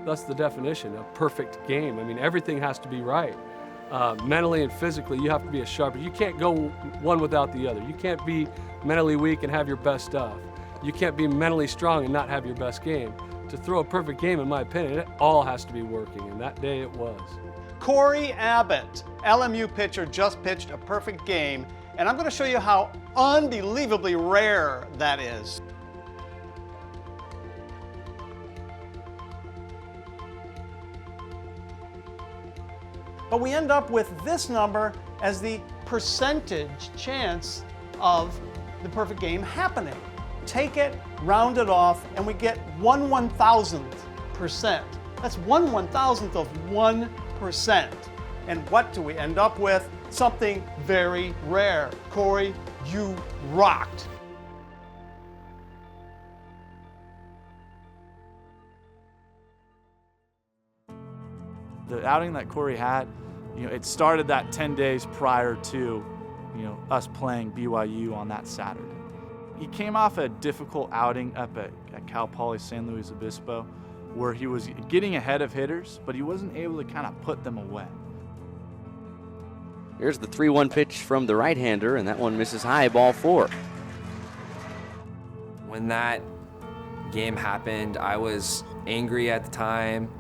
That's the definition of perfect game. I mean, everything has to be right. Mentally and physically, you have to be as sharp. You can't go one without the other. You can't be mentally weak and have your best stuff. You can't be mentally strong and not have your best game. To throw a perfect game, in my opinion, it all has to be working, and that day it was. Cory Abbott, LMU pitcher, just pitched a perfect game, and I'm going to show you how unbelievably rare that is. But we end up with this number as the percentage chance of the perfect game happening. Take it, round it off, and we get 1/1000%. That's 1/1000th of 1%. And what do we end up with? Something very rare. Cory, you rocked. The outing that Cory had, it started that 10 days prior to, us playing BYU on that Saturday. He came off a difficult outing up at Cal Poly San Luis Obispo, where he was getting ahead of hitters, but he wasn't able to kind of put them away. Here's the 3-1 pitch from the right-hander, and that one misses high, ball 4. When that game happened, I was angry at the time.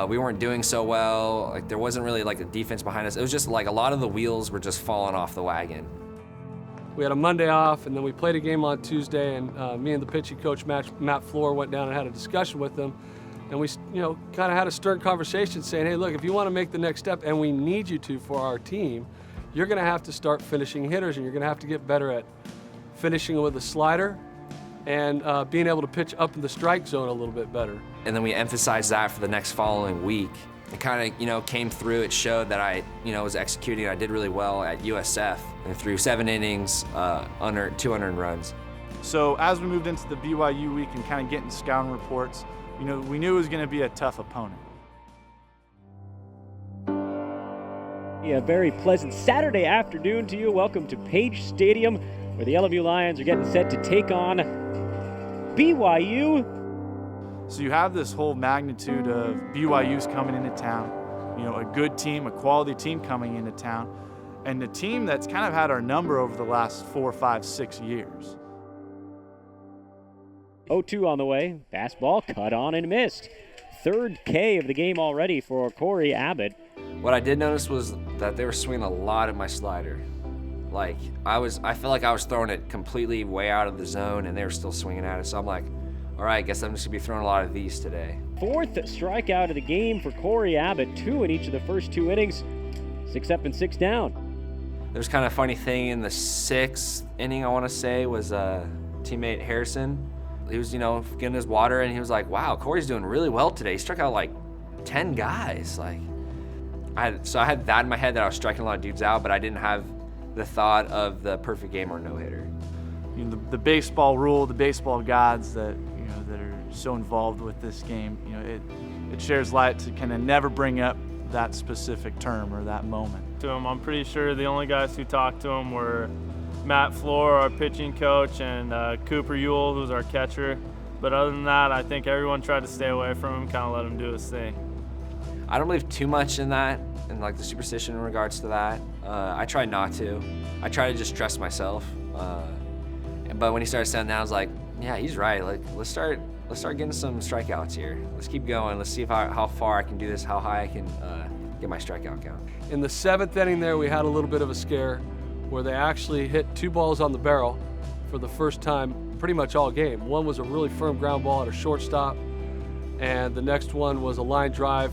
We weren't doing so well. Like, there wasn't really like a defense behind us. It was just like a lot of the wheels were just falling off the wagon. We had a Monday off, and then we played a game on Tuesday, and me and the pitching coach, Matt Floor, went down and had a discussion with them. And we, kind of had a stern conversation saying, hey, look, if you want to make the next step, and we need you to for our team, you're going to have to start finishing hitters, and you're going to have to get better at finishing with a slider and being able to pitch up in the strike zone a little bit better. And then we emphasized that for the next following week. It kind of, came through. It showed that I, was executing. I did really well at USF and threw 7 innings, under 2 unearned runs. So as we moved into the BYU week and kind of getting scouting reports, we knew it was going to be a tough opponent. A very pleasant Saturday afternoon to you. Welcome to Page Stadium, where the LMU Lions are getting set to take on BYU. So you have this whole magnitude of BYU's coming into town, a good team, a quality team coming into town, and a team that's kind of had our number over the last 4, 5, 6 years. 0-2 on the way. Fastball cut on and missed. Third K of the game already for Cory Abbott. What I did notice was that they were swinging a lot at my slider. Like, I felt like I was throwing it completely way out of the zone, and they were still swinging at it. So I'm like, all right, I guess I'm just going to be throwing a lot of these today. 4th strikeout of the game for Cory Abbott, 2 in each of the first 2 innings, 6 up and 6 down. There's kind of a funny thing in the 6th inning, I want to say, was teammate Harrison. He was, getting his water, and he was like, wow, Cory's doing really well today. He struck out like 10 guys. So I had that in my head that I was striking a lot of dudes out, but I didn't have the thought of the perfect game or no-hitter. The baseball rule, the baseball gods that that are so involved with this game, it shares light to kind of never bring up that specific term or that moment. To him, I'm pretty sure the only guys who talked to him were Matt Floor, our pitching coach, and Cooper Ewell, who's our catcher. But other than that, I think everyone tried to stay away from him, kind of let him do his thing. I don't believe too much in that, and like the superstition in regards to that. I try not to. I try to just trust myself. But when he started saying that, I was like, yeah, he's right. Like, let's start getting some strikeouts here. Let's keep going. Let's see how far I can do this, how high I can get my strikeout count. In the 7th inning there, we had a little bit of a scare where they actually hit 2 balls on the barrel for the first time pretty much all game. One was a really firm ground ball at a shortstop, and the next one was a line drive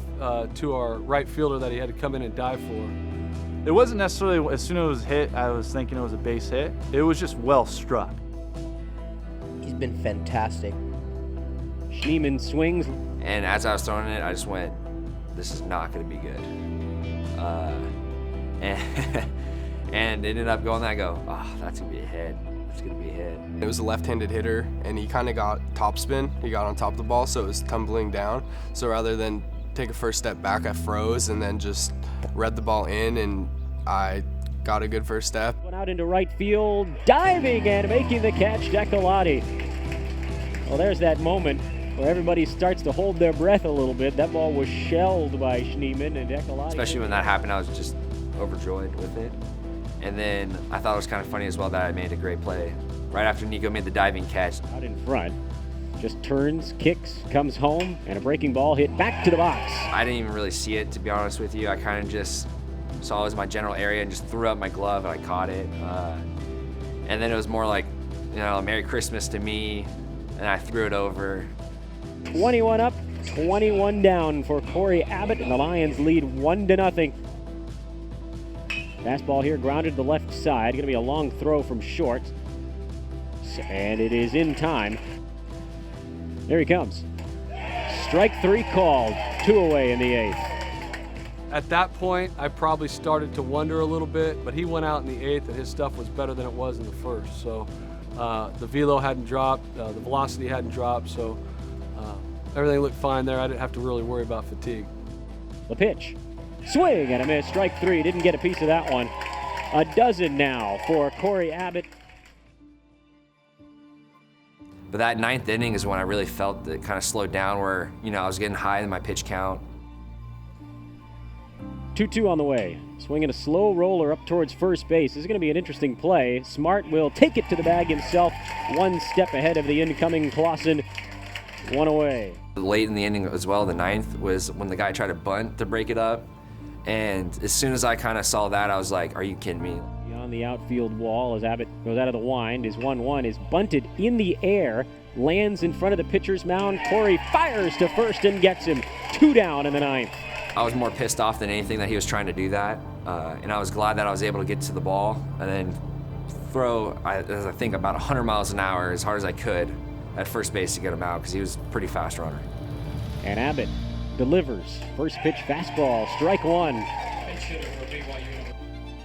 to our right fielder that he had to come in and dive for. It wasn't necessarily, as soon as it was hit, I was thinking it was a base hit. It was just well struck. He's been fantastic. Schneemann swings. And as I was throwing it, I just went, this is not going to be good. And it ended up going there. I go, oh, that's going to be a hit. That's going to be a hit. It was a left-handed hitter, and he kind of got topspin. He got on top of the ball, so it was tumbling down. So rather than take a first step back, I froze and then just read the ball in, and I got a good first step. Went out into right field, diving and making the catch, DECOLATI. Well, there's that moment where everybody starts to hold their breath a little bit. That ball was shelled by Schneemann and DECOLATI. Especially when that happened, I was just overjoyed with it. And then I thought it was kind of funny as well that I made a great play right after NIKO made the diving catch. Out in front, just turns, kicks, comes home, and a breaking ball hit back to the box. I didn't even really see it, to be honest with you. I kind of just saw it was my general area and just threw up my glove and I caught it. And then it was more like, you know, Merry Christmas to me, and I threw it over. 21 up, 21 down for Cory Abbott, and the Lions lead 1-0. Fastball here grounded to the left side. Going to be a long throw from short. And it is in time. There he comes. Strike 3 called. 2 away in the 8th. At that point, I probably started to wonder a little bit, but he went out in the 8th and his stuff was better than it was in the 1st. So the velo hadn't dropped, the velocity hadn't dropped, so everything looked fine there. I didn't have to really worry about fatigue. The pitch. Swing and a miss. Strike 3. Didn't get a piece of that one. A dozen now for Cory Abbott. But that 9th inning is when I really felt it kind of slowed down where, you know, I was getting high in my pitch count. 2-2 on the way. Swinging a slow roller up towards first base. This is going to be an interesting play. Smart will take it to the bag himself. 1 step ahead of the incoming Clausen. 1 away. Late in the inning as well, the 9th, was when the guy tried to bunt to break it up. And as soon as I kind of saw that, I was like, are you kidding me? Beyond the outfield wall as Abbott goes out of the wind. His 1-1 is bunted in the air. Lands in front of the pitcher's mound. Cory fires to first and gets him. 2 down in the 9th. I was more pissed off than anything that he was trying to do that. And I was glad that I was able to get to the ball and then throw, I think, about 100 miles an hour as hard as I could at first base to get him out because he was a pretty fast runner. And Abbott delivers. First pitch fastball, strike 1.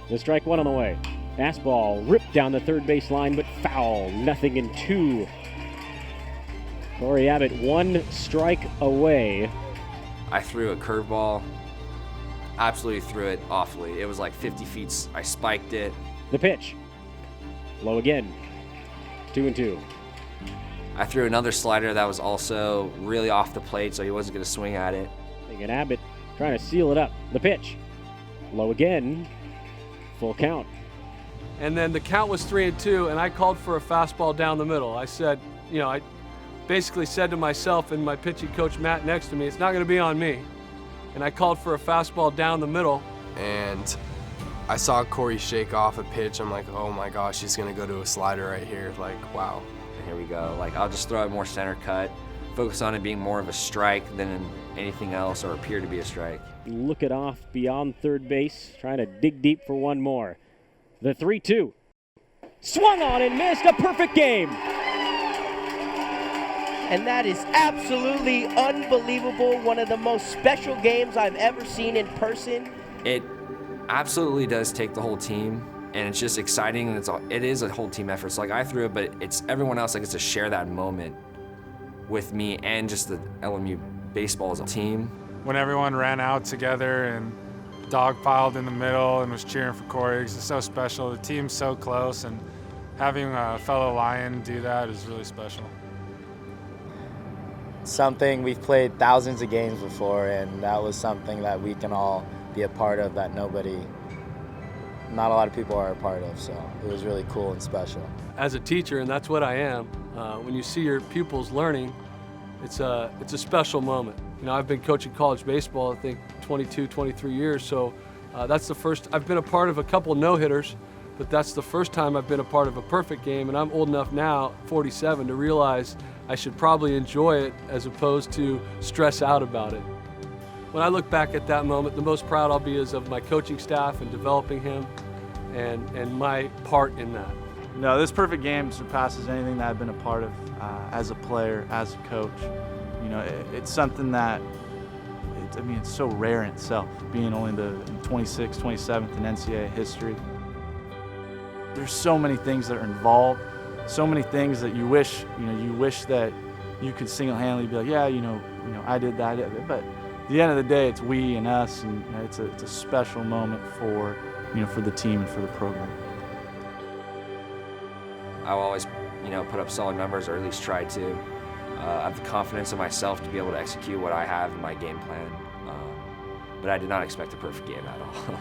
The strike 1 on the way. Fastball ripped down the third base line, but foul. 0-2. Cory Abbott 1 strike away. I threw a curveball, absolutely threw it awfully. It was like 50 feet. I spiked it. The pitch. Low again. 2-2. I threw another slider that was also really off the plate, so he wasn't going to swing at it. And Abbott trying to seal it up. The pitch. Low again. Full count. And then the count was 3-2, and I called for a fastball down the middle. I said, you know, I basically said to myself and my pitching coach Matt next to me, it's not going to be on me. And I called for a fastball down the middle. And I saw Cory shake off a pitch. I'm like, oh my gosh, he's going to go to a slider right here. Like, wow. Here we go. Like, I'll just throw it more center cut, focus on it being more of a strike than anything else or appear to be a strike. Look it off beyond third base, trying to dig deep for one more. The 3-2. Swung on and missed. A perfect game. And that is absolutely unbelievable. One of the most special games I've ever seen in person. It absolutely does take the whole team, and it's just exciting, and it is a whole team effort. So like I threw it, but it's everyone else that gets to share that moment with me and just the LMU baseball as a team. When everyone ran out together and dogpiled in the middle and was cheering for Cory, it's so special. The team's so close, and having a fellow Lion do that is really special. Something we've played thousands of games before, and that was something that we can all be a part of that not a lot of people are a part of, so it was really cool and special. As a teacher, and that's what I am, when you see your pupils learning, it's a special moment. You know, I've been coaching college baseball, I think 22, 23 years, so that's the first, I've been a part of a couple no-hitters, but that's the first time I've been a part of a perfect game, and I'm old enough now, 47, to realize I should probably enjoy it as opposed to stress out about it. When I look back at that moment, the most proud I'll be is of my coaching staff and developing him and my part in that. No, this perfect game surpasses anything that I've been a part of as a player, as a coach. You know, it's something that, it's so rare in itself, being only the 26th, 27th in NCAA history. There's so many things that are involved, so many things that you wish that you could single-handedly be like, yeah, I did that, but at the end of the day, it's we and us, and it's a special moment for the team and for the program. I'll always, put up solid numbers, or at least try to. I have the confidence in myself to be able to execute what I have in my game plan. But I did not expect a perfect game at all.